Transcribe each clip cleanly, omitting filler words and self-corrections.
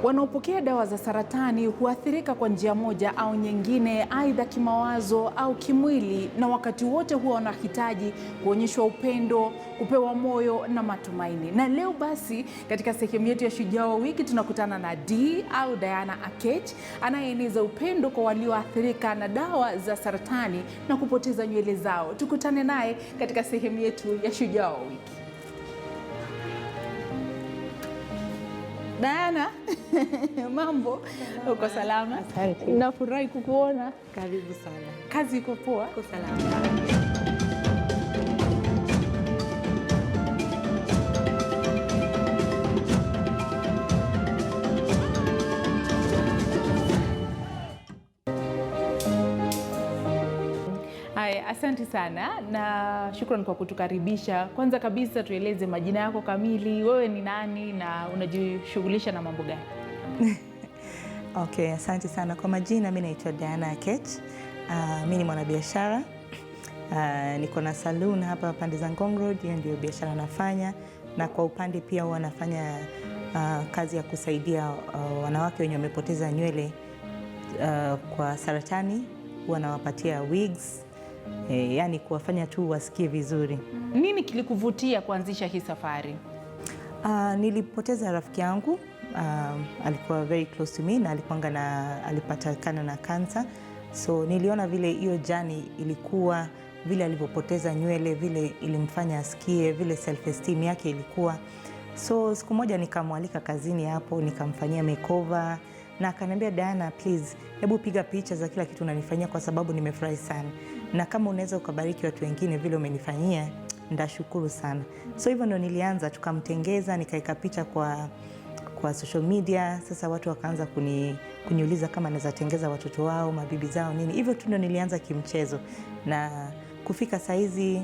Wanaopokea dawa za saratani huathirika kwa njia moja au nyingine, aidha kimawazo au kimwili, na wakati wote huwa wanahitaji kuonyeshwa upendo, kupewa moyo na matumaini. Na leo basi katika sehemu yetu ya Shujaa wa Wiki tunakutana na Diana Aketch anayeeneza upendo kwa walioathirika na dawa za saratani na kupoteza nywele zao. Tukutane naye katika sehemu yetu ya Shujaa wa Wiki. Diana, mambo? Uko salama? Asante. Nafurahi kukuona. Karibu sana. Kazi iko poa? Uko salama. Haya, asante sana na shukrani kwa kutukaribisha. Kwanza kabisa tueleze majina yako kamili, wewe ni nani na unajishughulisha na mambo gani? Okay, asante sana. Kwa majina mimi naitwa Diana Aketch. Mimi ni mwanabiashara. Niko na saloon hapa pande za Ngong Road, hiyo ndio biashara nafanya, na kwa upande pia huwa nafanya kazi ya kusaidia wanawake wenye wamepoteza nywele kwa saratani, huwa nawapatia wigs. Yani kuwafanya tu wasikie vizuri. Nini kilikuvutia kuanzisha hii safari? Nilipoteza rafiki yangu, alikuwa very close to me na alipatikana na cancer. So niliona vile hiyo journey ilikuwa, vile alivyopoteza nywele, vile ilimfanya asikie, vile self esteem yake ilikuwa. So siku moja nikamwalika kazini hapo, nikamfanyia makeover na akaniambia, Diana, please hebu piga picha za kila kitu unanifanyia kwa sababu nimefurahi sana, na kama unaweza ukabariki watu wengine vile umenifanyia ndashukuru sana. So hivyo ndio nilianza, tukamtengeza, nikaeka picha kwa social media. Sasa watu wakaanza kuniuliza kama naweza tengeza watoto wao, mabibi zao, nini. Hivyo tu ndio nilianza kimchezo, na kufika saizi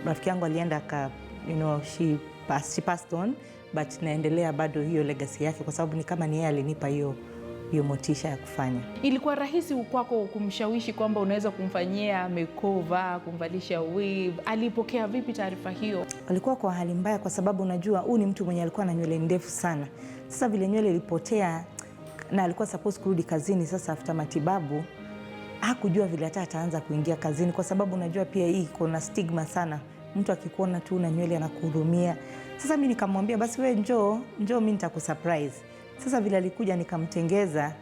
rafiki yangu alienda she passed on, but naendelea bado hiyo legacy yake, kwa sababu ni kama ni yeye alinipa hiyo motisha ya kufanya. Ilikuwa rahisi kwako kumshawishi kwamba unaweza kumfanyia makeover, kumvalisha wig? Alipokea vipi taarifa hiyo? Alikuwa kwa hali mbaya, kwa sababu unajua huyu ni mtu mwenye alikuwa na nywele ndefu sana. Sasa vile nywele ilipotea na alikuwa supposed kurudi kazini, sasa after matibabu hakujua vile hata ataanza kuingia kazini, kwa sababu unajua pia hii iko na stigma sana. Mtu akikuona tu na nywele anakuhurumia. Sasa mimi nikamwambia, basi wewe njoo mimi nitakusurprise. Sasa vile alikuja nikamtengeza,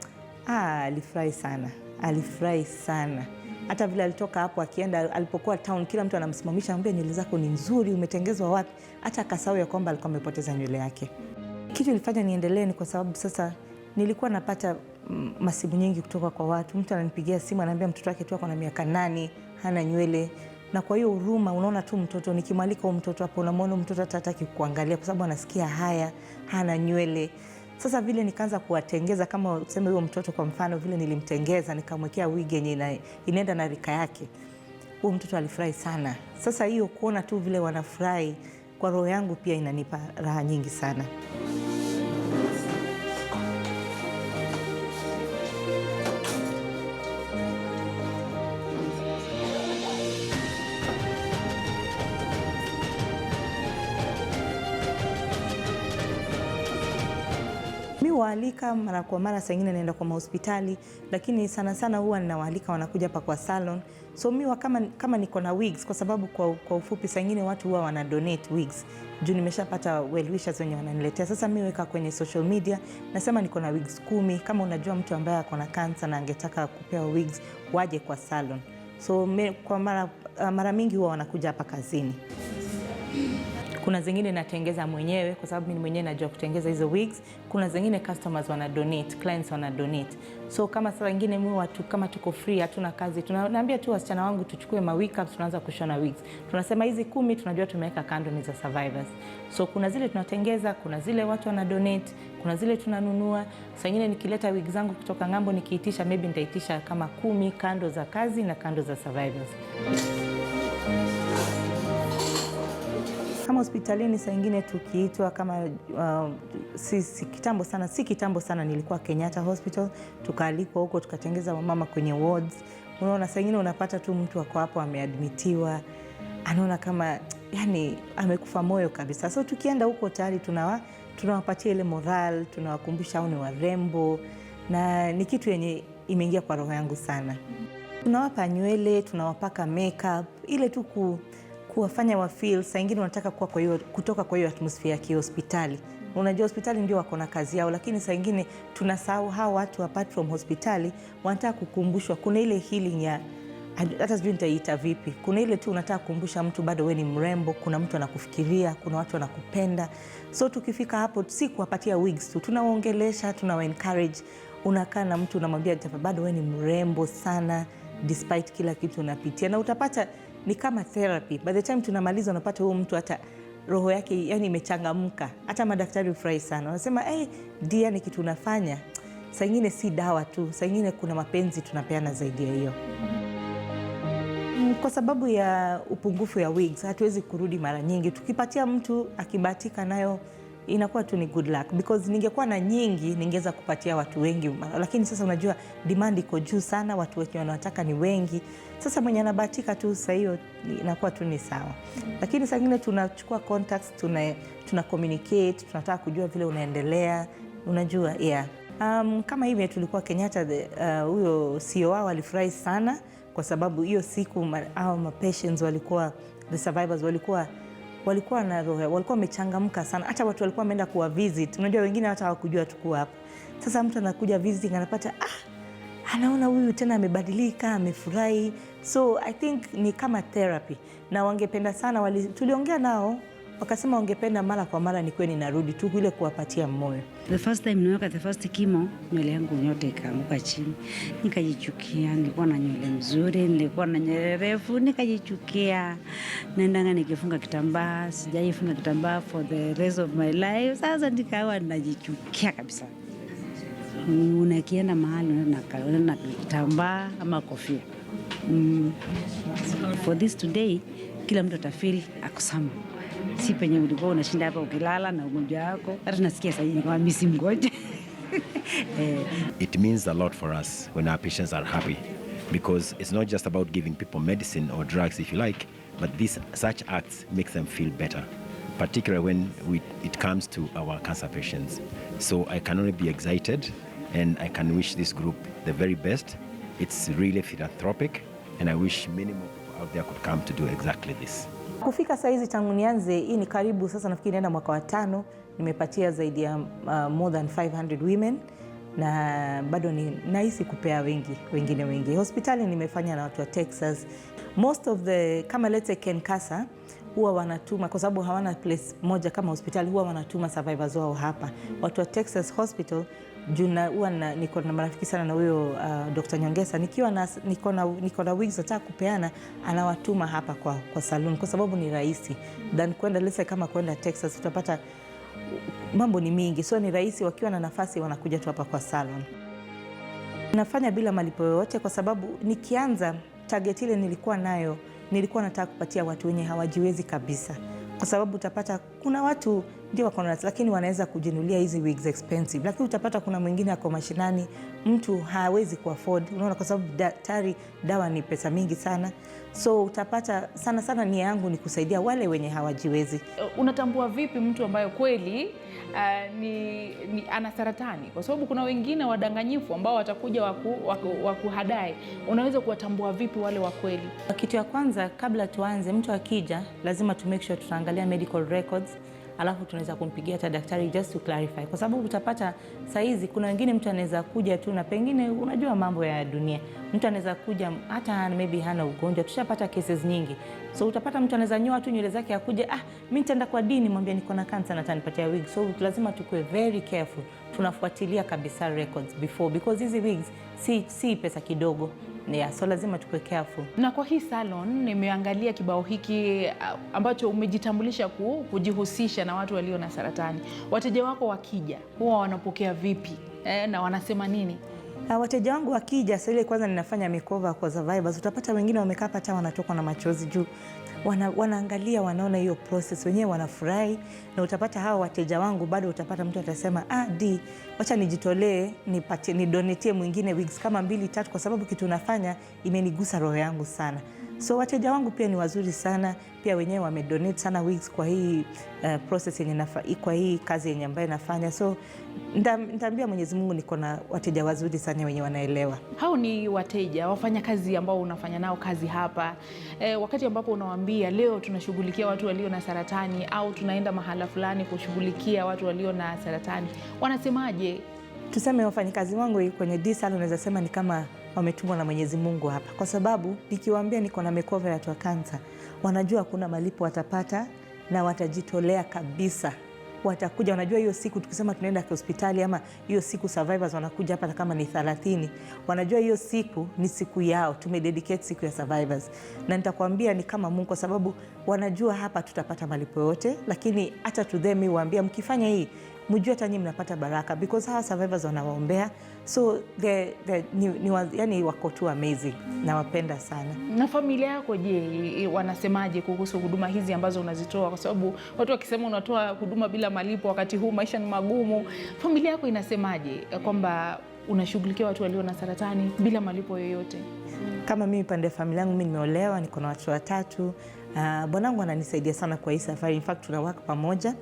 alifurahi sana. Hata vile alitoka hapo akienda, alipokuwa town, kila mtu anamsimamisha, anambia, nywele zako ni nzuri, umetengezwa wapi? Hata akasahau ya kwamba alikuwa amepoteza nywele yake. Kitu ilifanya niendelee ni kwa sababu sasa nilikuwa napata masimu nyingi kutoka kwa watu. Mtu ananipigia simu ananiambia mtoto wake tu ako na miaka 8 hana nywele. Na kwa hiyo huruma, unaona tu mtoto, nikimwalika huyo mtoto hapo, unamwona mtoto hataki kuangalia kwa sababu anasikia haya, hana nywele. Sasa vile nikaanza kuwatengeza, kama useme huyo mtoto kwa mfano, vile nilimtengeza nikamwekea wig yenye inaenda na rika yake, huyo mtoto alifurahi sana. Sasa hiyo kuona tu vile wanafurahi, kwa roho yangu pia inanipa raha nyingi sana. Waalika mara kwa mara, saa nyingine naenda kwa hospitali, lakini sana sana huwa ninawaalika wanakuja hapa kwa salon. So mimi kama niko na wigs, kwa sababu kwa ufupi saa nyingine watu huwa wana donate wigs. Juu nimeshapata well wishers wenye wananiletea. Sasa mimi weka kwenye social media, nasema niko na wigs 10. Kama unajua mtu ambaye ako na cancer na angetaka kupewa wigs, waje kwa salon. So kwa mara mingi huwa wanakuja hapa kazini. Kuna zingine natengeza mwenyewe kwa sababu mimi mwenyewe najua kutengeza hizo wigs. Kuna zingine customers wana donate, clients wana donate. So kama saa nyingine mimi watu kama tuko free, hatuna kazi, tunaambia tu wasichana wangu tuchukue wig ups, tunaanza kushona wigs. Tunasema hizi 10 tunajua tumeweka kando ni za survivors. So kuna zile tunatengeza, kuna zile watu wana donate, kuna zile tunanunua. Saa nyingine nikileta wigs zangu kutoka ngambo nikiitisha, maybe nitaitisha kama 10 kando za kazi na kando za survivors. Kama hospitalini saa nyingine tukiitwa, kama si kitambo sana nilikuwa Kenyatta Hospital, tukaalikwa huko tukatengeza wamama kwenye wards. Unaona saa nyingine unapata tu mtu wako hapo ameadmitiwa, anaona kama yani amekufa moyo kabisa. So tukienda huko tayari tunawapatia ile moral, tunawakumbusha hao ni warembo, na ni kitu yenye imeingia kwa roho yangu sana. Tunawapa nywele, tunawapaka makeup, ile tu kuwafanya wa feel saa nyingine wanataka kutoka kwa hiyo atmosphere ya kihospitali. Unajua hospitali ndio wako na kazi yao, lakini saa nyingine tunasahau hao watu apart from hospitali wanataka kukumbushwa. Kuna ile healing ya hata sijui nitaiita vipi. Kuna ile tu unataka kukumbusha mtu bado wewe ni mrembo, kuna mtu anakufikiria, kuna watu wanakupenda. So tukifika hapo si kuwapatia wigs tu, tunawaongelesha, tunawa-encourage. Unakaa na mtu unamwambia bado wewe ni mrembo sana despite kila kitu unapitia, na utapata ni kama therapy. By the time tunamaliza unapata huyo mtu hata roho yake yani imechangamka. Hata madaktari hufurahi sana. Wanasema dia ni kitu unafanya. Saa nyingine si dawa tu, saa nyingine kuna mapenzi tunapeana zaidi ya hiyo. Kwa sababu ya upungufu ya wigs hatuwezi kurudi mara nyingi. Tukipatia mtu akibahatika nayo inakuwa tu ni good luck, because ningekuwa na nyingi ningeweza kupatia watu wengi, lakini sasa unajua demand iko juu sana, watu wengi wanataka ni wengi. Sasa mwenye anabahatika tu sasa hiyo inakuwa tu ni sawa. Lakini saa nyingine tunachukua contacts, tuna communicate, tunataka kujua vile unaendelea, unajua kama hivi tulikuwa Kenyatta, huyo CEO wao alifurahi sana kwa sababu hiyo siku hao patients walikuwa, the survivors walikuwa na roho, walikuwa wamechangamka sana. Hata watu walikuwa wameenda kuwa visit. Unajua wengine hata hawakujua tukuwa hapo. Sasa mtu anakuja visiting anapata anaona huyu tena amebadilika, amefurahi. So I think ni kama therapy, na wangependa sana tuliongea nao wakasema wangependa mara kwa mara nikuwe ninarudi tu ile kuwapatia moyo. The first time niweka the first chemo, nywele yangu yote ikaanguka chini. Nikajichukia, nilikuwa na nywele mzuri, nilikuwa na nywele refu, nikajichukia. Naendanga nikifunga kitambaa, sijaifunga kitambaa for the rest of my life. Sasa nikawa najichukia kabisa. Unakienda mahali na kitambaa ama kofia. For this today, kila mtu atafeel ako sawa. Si penye ulikuwa unashinda hapa ukilala na ugonjwa wako. Hata nasikia sasa hivi kama mimi si mgonjwa. It means a lot for us when our patients are happy, because it's not just about giving people medicine or drugs if you like, but such acts makes them feel better, particularly when it comes to our cancer patients. So I can only be excited, and I can wish this group the very best. It's really philanthropic, and I wish many more people out there could come to do exactly this. Kufika saa hizi tangu nianze, hii ni karibu sasa nafikiri naenda mwaka wa 5, nimepatia zaidi ya more than 500 women, na bado nahisi kupea wengine wengi. Hospitali nimefanya na watu wa Texas. Most of the, kama let's say Kenkasa, huwa wanatuma kwa sababu hawana place moja kama hospitali, huwa wanatuma survivors wao hapa. Watu wa Texas Hospital, huwa niko na marafiki sana na huyo Dr. Nyongesa, niko na wigs nataka kupeana, anawatuma hapa kwa salon kwa sababu ni rahisi than kwenda lese kama kwenda Texas. Utapata mambo ni mingi, so ni rahisi, wakiwa na nafasi wanakuja tu hapa kwa salon. Nafanya bila malipo yoyote kwa sababu nikianza target ile nilikuwa nayo, nilikuwa nataka kupatia watu wenye hawajiwezi kabisa, kwa sababu utapata kuna watu ndio wako na, lakini wanaweza kujinunulia hizi wigs expensive, lakini utapata kuna mwingine ako mashinani, mtu hawezi kuafford, unaona, kwa sababu tayari dawa ni pesa mingi sana. So utapata sana nia yangu ni kusaidia wale wenye hawajiwezi. Unatambua vipi mtu ambaye kweli ana saratani? Kwa sababu kuna wengine wadanganyifu ambao watakuja wakuhadai. Unaweza kuwatambua vipi wale wa kweli? Kitu ya kwanza kabla tuanze, mtu akija lazima to make sure tutaangalia medical records, alafu tunaweza kumpigia hata daktari just to clarify, kwa sababu utapata saizi kuna wengine mtu anaweza kuja tu na pengine unajua mambo ya dunia, mtu anaweza kuja hata maybe hana ugonjwa. Tushapata cases nyingi, so utapata mtu anaweza nyoa tu nywele zake akuje, mimi nitaenda kwa dini mwambie niko na cancer na atanipatia wig. So lazima tukue very careful, tunafuatilia kabisa records before, because hizi wigs si pesa kidogo. So lazima tukue careful. Na kwa hii salon nimeangalia kibao hiki ambacho umejitambulisha kujihusisha na watu walio na saratani. Wateja wako wakija huwa wanapokea vipi na wanasema nini? Wateja wangu wakija, sasa ile kwanza ninafanya makeover kwa survivors. Utapata wengine wamekaa hata wanatoka na machozi juu. Wanaangalia, wanaona hiyo process, wenyewe wanafurahi. Na utapata hawa wateja wangu bado utapata mtu atasema wacha nijitolee nidonetie mwingine wigs kama 2-3 kwa sababu kitu nafanya imenigusa roho yangu sana. So wateja wangu pia ni wazuri sana, pia wenyewe wamedonate sana wigs kwa hii process yenye kwa hii kazi yenye ambayo nafanya. So nitaambia Mwenyezi Mungu niko na wateja wazuri sana wenye wanaelewa. Hao ni wateja, wafanya kazi ambao unafanya nao kazi hapa. Wakati ambapo unawaambia leo tunashughulikia watu walio na saratani au tunaenda mahala fulani kushughulikia watu walio na saratani, wanasemaje? Tuseme wafanyikazi wangu kwenye this salon naweza sema ni kama wametumwa na Mwenyezi Mungu hapa, kwa sababu nikiwaambia niko na makeover ya watu wa kansa, wanajua kuna malipo watapata na watajitolea kabisa. Watakuja, wanajua hiyo siku tukisema tunaenda kwa hospitali ama hiyo siku survivors wanakuja hapa kama ni 30, wanajua hiyo siku ni siku yao, tumededicate siku ya survivors. Na nitakwambia ni kama Mungu, kwa sababu wanajua hapa tutapata malipo yote, lakini hata to them waambia mkifanya hii mjue hata nyinyi mnapata baraka, because hawa survivors wanawaombea. So yani wako tu amazing, nawapenda sana. Na familia yako je, wanasemaje kuhusu huduma hizi ambazo unazitoa? Kwa sababu watu wakisema unatoa huduma bila malipo wakati huu maisha ni magumu, familia yako inasemaje kwamba unashughulikia watu walio na saratani bila malipo yoyote? Kama mimi pande ya familia yangu, mimi nimeolewa, niko na watoto 3. Bwanangu ananisaidia sana kwa hii safari. In fact tuna work pamoja.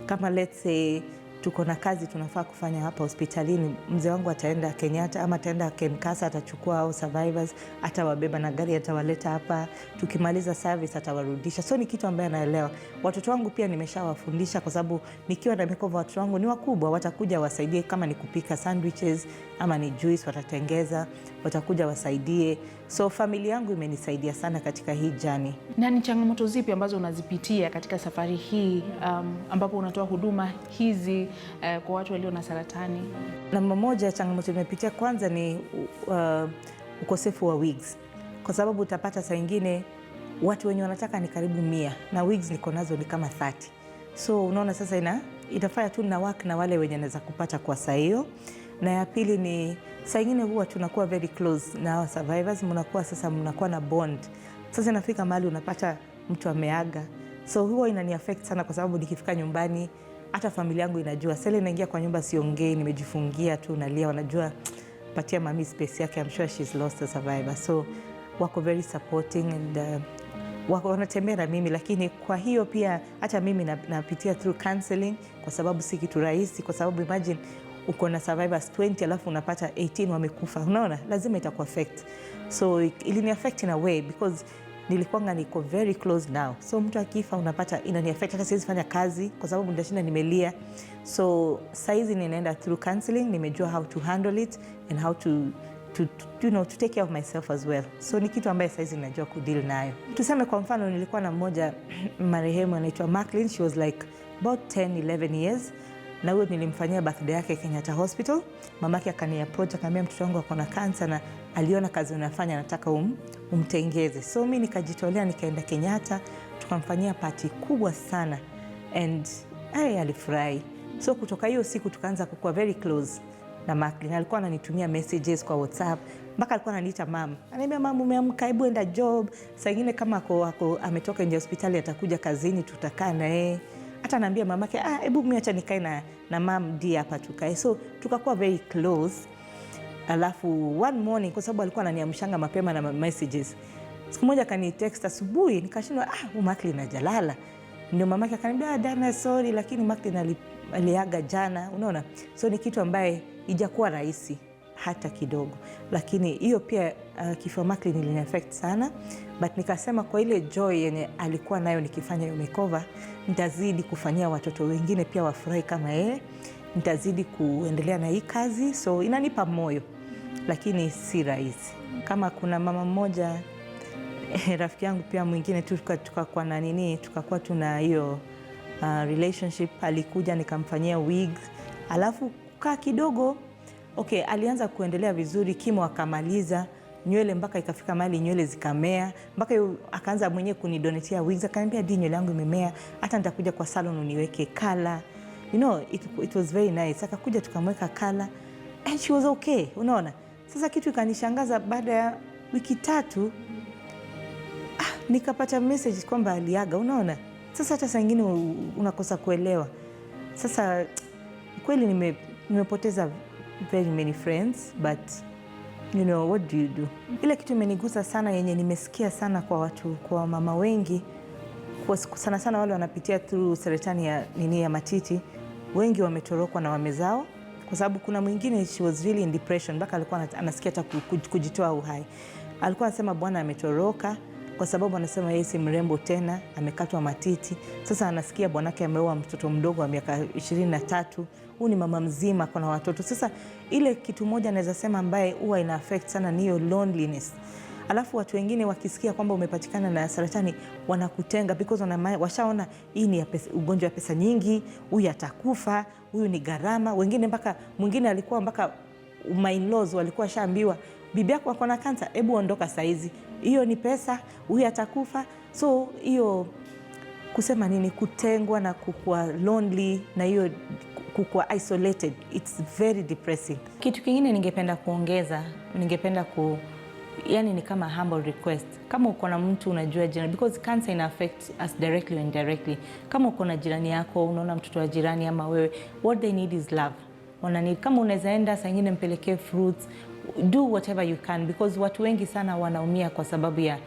Kama let's say tuko na kazi tunafaa kufanya hapa hospitalini, mzee wangu ataenda Kenyatta ama ataenda Kenkasa, atachukua au survivors, atawabeba na gari, atawaleta hapa, tukimaliza service atawarudisha. So ni kitu ambaye anaelewa. Watoto wangu pia nimeshawafundisha, kwa sababu nikiwa na mikoba watoto wangu ni wakubwa, watakuja wasaidie, kama ni kupika sandwiches ama ni juice watatengeza, watakuja wasaidie. So familia yangu imenisaidia sana katika hii journey. Na ni changamoto zipi ambazo unazipitia katika safari hii ambapo unatoa huduma hizi kwa watu walio na saratani? Namba moja changamoto nimepitia kwanza ni ukosefu wa wigs, kwa sababu utapata saa nyingine watu wenye wanataka ni karibu 100 na wigs niko nazo ni kama 30. So unaona sasa itafanya tu na work na wale wenye naweza kupata kwa saa hiyo. Na ya pili ni saa nyingine huwa tunakuwa very close na our survivors, mnakuwa na bond. Sasa inafika mahali unapata mtu ameaga, so huwa inani affect sana, kwa sababu nikifika nyumbani hata familia yangu inajua. Sasa naingia kwa nyumba siongei, nimejifungia tu nalia, wanajua patia mami space yake, I'm sure she's lost a survivor. So wako very supporting and wako wanatembea na mimi. Lakini kwa hiyo pia hata mimi napitia through counseling, kwa sababu si kitu rahisi, kwa sababu imagine uko na survivors 20 alafu unapata 18 wamekufa, unaona lazima itaku affect. So ilini affect in a way because niko very close now. So mtu akifa unapata inani affect, hata siwezi fanya kazi kwa sababu ndashinda nimelia. So saizi ninaenda through counseling, nimejua how to handle it and how to take care of myself as well. So ni kitu ambaye saizi najua kudeal nayo. Tuseme kwa mfano nilikuwa na mmoja marehemu anaitwa Macklin, she was like about 10-11 years. Na huyo nilimfanyia birthday yake Kenyatta Hospital. Mamake akaniapproach akamwambia mtoto wangu ako na kansa na aliona kazi unafanya, nataka umtengeze. So mimi nikajitolea, nikaenda Kenyatta, tukamfanyia party kubwa sana and alifurahi. So kutoka hiyo siku tukaanza kuwa very close na Macklin. Alikuwa ananitumia messages kwa WhatsApp, mpaka alikuwa ananiita mama. Ananiambia mama, umeamka, hebu enda job. Saa nyingine kama ametoka nje hospitali atakuja kazini, tutakaa na yeye. Hata anaambia mamake, hebu mimi acha nikae na mam D hapa tukae. So tukakuwa very close. Alafu one morning, kwa sababu alikuwa ananiamshanga mapema na messages, siku moja kanitext asubuhi, nikashindwa Macklin hajalala. Ndio mamake akaniambia Dana sorry, lakini Macklin aliaga jana, unaona. So ni kitu ambaye ijakuwa rahisi hata kidogo, lakini hiyo pia kifo Macklin ilini affect sana. But nikasema kwa ile joy yenye alikuwa nayo nikifanya hiyo makeover, nitazidi kufanyia watoto wengine pia wafurahi kama yeye, nitazidi kuendelea na hii kazi. So inanipa moyo, lakini si rahisi. Kama kuna mama mmoja rafiki yangu pia mwingine tukakuwa na tukakuwa tuna hiyo relationship, alikuja nikamfanyia wig, alafu kaa kidogo alianza kuendelea vizuri, kimo akamaliza, nywele mpaka ikafika mahali nywele zikamea, mpaka akaanza mwenyewe kunidonetia wigs. Akaniambia nywele yangu imemea, hata nitakuja kwa salon uniweke color. It was very nice. Akakuja tukamweka color and she was okay, unaona. Sasa kitu ikanishangaza, baada ya wiki 3 nikapata message kwamba aliaga, unaona. Sasa hata saa nyingine unakosa kuelewa. Sasa kweli nimepoteza very many friends, but you know, what do you do? Ile kitu imenigusa sana yenye nimesikia sana kwa watu, kwa mama wengi, kwa sana sana wale wanapitia through saratani ya matiti, wengi wametorokwa na wamezao, kwa sababu kuna mwingine she was really in depression, mpaka alikuwa anasikia hata kujitoa uhai. Alikuwa anasema bwana ametoroka kwa sababu anasema yeye si mrembo tena, amekatwa matiti. Sasa anasikia bwanake ameoa mtoto mdogo wa miaka 23. Huyu ni mama mzima, kuna watoto. Sasa ile kitu moja naweza sema ambaye huwa ina affect sana ni hiyo loneliness. Alafu watu wengine wakisikia kwamba umepatikana na saratani wanakutenga because washaona hii ni ugonjwa wa pesa nyingi, huyu atakufa, huyu ni gharama. Wengine mpaka mwingine alikuwa mpaka my in-laws walikuwa shaambiwa bibi yako ako na kansa, hebu ondoka saizi, hiyo ni pesa, huyu atakufa. So hiyo kusema nini, kutengwa na kukua lonely na hiyo kukua isolated, it's very depressing. Kitu kingine ningependa kuongeza, yani ni kama humble request. Kama uko na mtu unajua jirani, because cancer ina affect us directly or indirectly. Kama uko na jirani yako, unaona mtoto wa jirani ama wewe, what they need is love. Kama unaweza enda saa nyingine mpelekee fruits, do whatever you can, because watu wengi sana wanaumia kwa sababu ya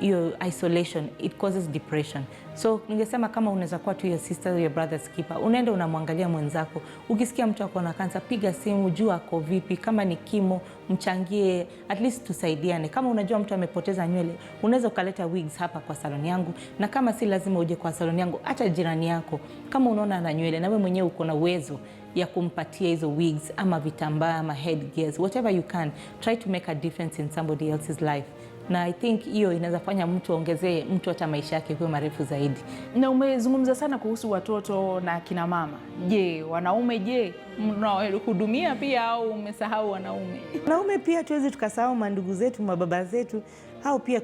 hiyo isolation, it causes depression. So ningesema kama unaweza kuwa tu your sister or your brother's keeper, unaenda unamwangalia mwenzako. Ukisikia mtu ako na kansa, piga simu, jua ako vipi, kama ni kimo mchangie, at least tusaidiane. Kama unajua mtu amepoteza nywele, unaweza ukaleta wigs hapa kwa salon yangu, na kama si lazima uje kwa salon yangu, hata jirani yako kama unaona ana nywele na wewe mwenyewe uko na uwezo ya kumpatia hizo wigs ama vitambaa ama headgears, whatever you can, try to make a difference in somebody else's life. Na I think hiyo inaweza fanya mtu ongezee mtu hata maisha yake kuwa marefu zaidi. Na umezungumza sana kuhusu watoto na kina mama. Je, wanaume mnahudumia pia au umesahau wanaume? Wanaume pia tuwezi tukasahau mandugu zetu, mababa zetu. Hao pia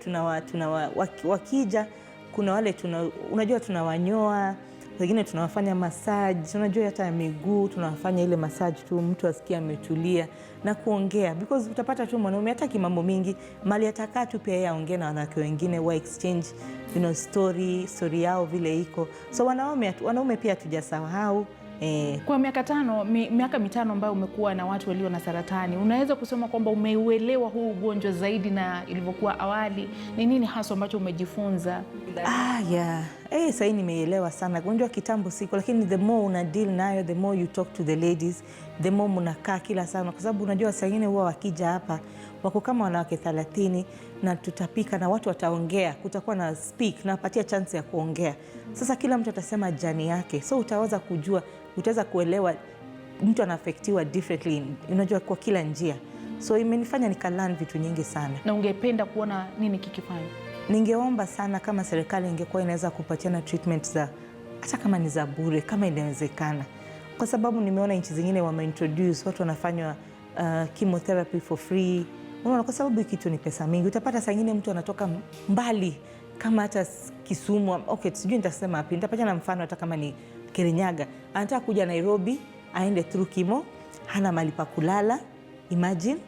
wakija, kuna wale unajua tunawanyoa, wengine tunawafanya massage, unajua hata ya miguu tunawafanya ile massage tu mtu asikie ametulia na kuongea, because utapata tu mwanaume hata kimambo mingi mali atakaa tu pia yeye aongee na wanawake wengine, wa exchange story yao vile iko. So wanaume pia tujasahau. Kwa miaka mitano ambayo umekuwa na watu walio na saratani, unaweza kusema kwamba umeuelewa huu ugonjwa zaidi na ilivyokuwa awali? Ni nini hasa ambacho umejifunza? Sasa nimeelewa sana. Ugonjwa kitambo siko, lakini the more una deal nayo, the more you talk to the ladies, the more mnakaa kila sana, kwa sababu unajua saa nyingine huwa wakija hapa wako kama wanawake 30 na tutapika na watu wataongea, kutakuwa na speak na wapatia chance ya kuongea. Sasa kila mtu atasema jani yake, so utaweza kuelewa mtu anaafektiwa differently, unajua kwa kila njia. So imenifanya nikalearn vitu nyingi sana. Na ungependa kuona nini kikifanya? Ningeomba sana kama serikali ingekuwa inaweza kupatiana treatment za hata kama ni za bure, kama inawezekana. Kwa sababu nimeona nchi zingine wameintroduce watu wanafanywa chemotherapy for free. Unaona, kwa sababu kitu ni pesa mingi. Utapata saa nyingine mtu anatoka mbali kama hata Kisumu, sijui nitasema wapi. Nitapata na mfano hata kama ni Kirinyaga. Anataka kuja Nairobi, aende through chemo, hana mahali pa kulala. Imagine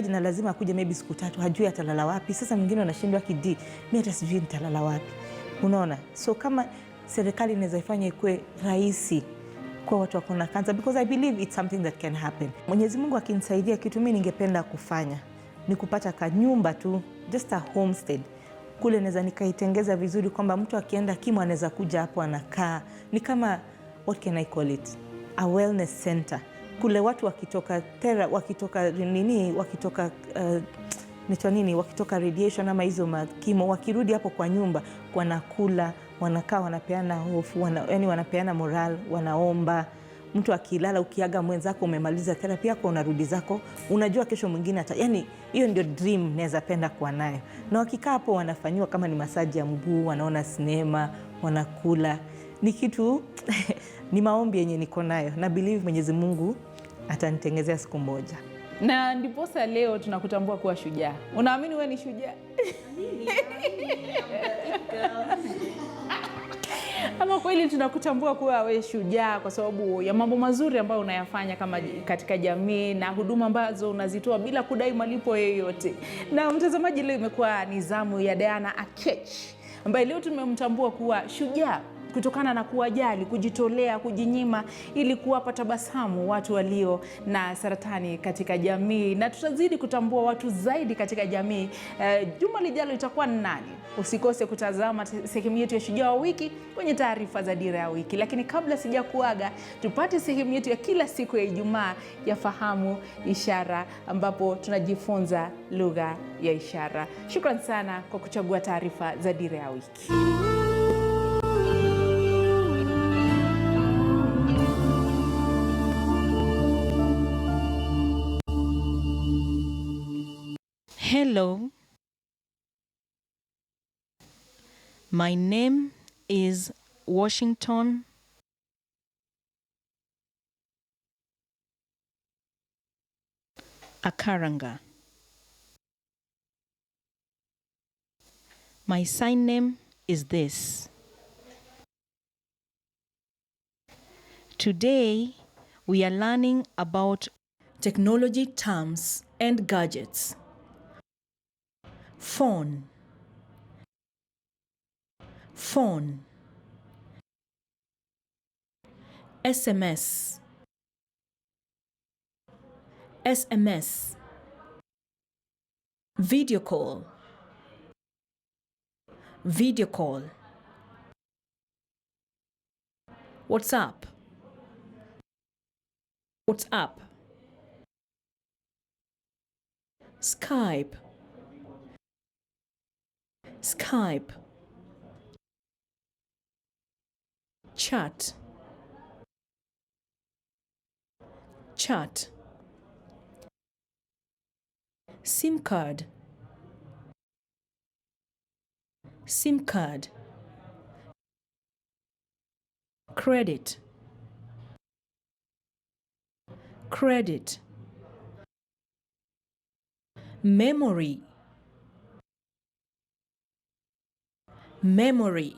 na lazima akuje maybe siku 3, hajui atalala wapi. Sasa mwingine anashindwa mimi hata sijui nitalala wapi. Unaona? So kama serikali inaweza ifanye ikuwe rahisi kwa watu wako na kansa, because I believe it's something that can happen. Mwenyezi Mungu akinisaidia, kitu mimi ningependa kufanya ni kupata kanyumba tu, just a homestead. Kule naweza nikaitengeza vizuri kwamba mtu akienda kimo anaweza kuja hapo anakaa. Ni kama, what can I call it? A wellness center. Kule watu wakitoka radiation ama hizo makimo, wakirudi hapo kwa nyumba, wanakula, wanakaa, wanapeana hofu, wanapeana moral, wanaomba. Mtu akilala, ukiaga mwenzako umemaliza therapy yako, unarudi zako, unajua kesho mwingine hiyo ndio dream naweza penda kuwa nayo. Na wakikaa hapo wanafanywa kama ni masaji ya mguu, wanaona sinema, wanakula. Ni kitu ni maombi yenye niko nayo, na believe Mwenyezi Mungu atanitengezea siku moja. Na ndiposa leo tunakutambua kuwa shujaa. Unaamini wewe ni shujaa? Ama kweli tunakutambua kuwa wewe shujaa kwa sababu ya mambo mazuri ambayo unayafanya kama katika jamii na huduma ambazo unazitoa bila kudai malipo yoyote. Na mtazamaji, leo imekuwa ni zamu ya Aketch ambaye leo tumemtambua kuwa shujaa kutokana na kuwajali, kujitolea, kujinyima ili kuwapa tabasamu watu walio na saratani katika jamii, na tutazidi kutambua watu zaidi katika jamii. Juma lijalo itakuwa nani? Usikose kutazama sehemu yetu ya Shujaa wa Wiki kwenye taarifa za Dira ya Wiki. Lakini kabla sijakuaga, tupate sehemu yetu ya kila siku ya Ijumaa ya Fahamu Ishara, ambapo tunajifunza lugha ya ishara. Shukran sana kwa kuchagua taarifa za Dira ya Wiki. Hello, my name is Washington Akaranga. My sign name is this. Today, we are learning about technology terms and gadgets. Phone, phone. SMS, SMS. Video call, video call. WhatsApp, WhatsApp. Skype, Skype. Chat, chat. SIM card, SIM card. Credit, credit. Memory, memory.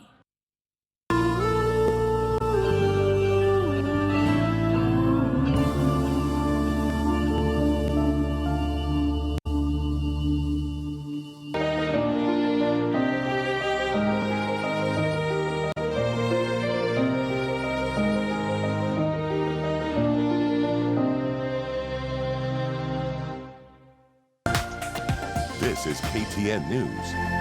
This is KTN News.